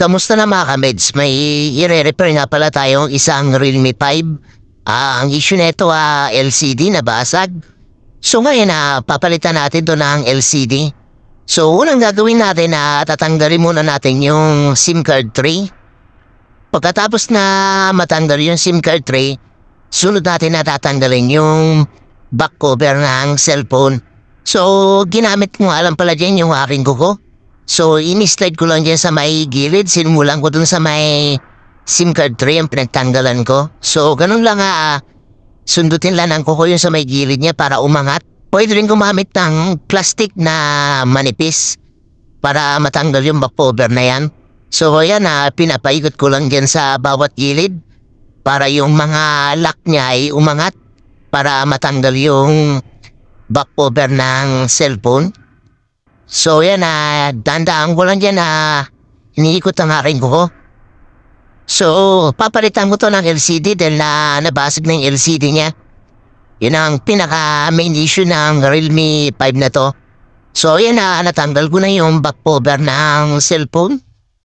Kamusta na mga kameds? May ire-repair nga pala tayong isang Realme 5. Ang issue nito LCD na basag. So ngayon papalitan natin to ng LCD. So unang gagawin natin tatanggalin muna natin yung SIM card tray. Pagkatapos na matanggal yung SIM card tray, sunod natin tatanggalin yung back cover ng cellphone. So ginamit ko nga lang pala dyan yung aking kuko. So, ini-slide ko lang dyan sa may gilid. Sinimulan ko dun sa may SIM card tray ang pinagtanggalan ko. So, ganun lang sundutin lang ang kuko yun sa may gilid niya para umangat. Pwede rin gumamit ng plastic na manipis para matanggal yung back cover na yan. So, yan pinapaikot ko lang dyan sa bawat gilid para yung mga lock niya ay umangat para matanggal yung back cover ng cellphone. So yan dandaan ko lang dyan iniikot ang aking kuko. So papalitan ko to ng LCD dahil nabasag na yung LCD niya. Yun ang pinaka main issue ng Realme 5 na to. So yan natanggal ko na yung back cover ng cellphone.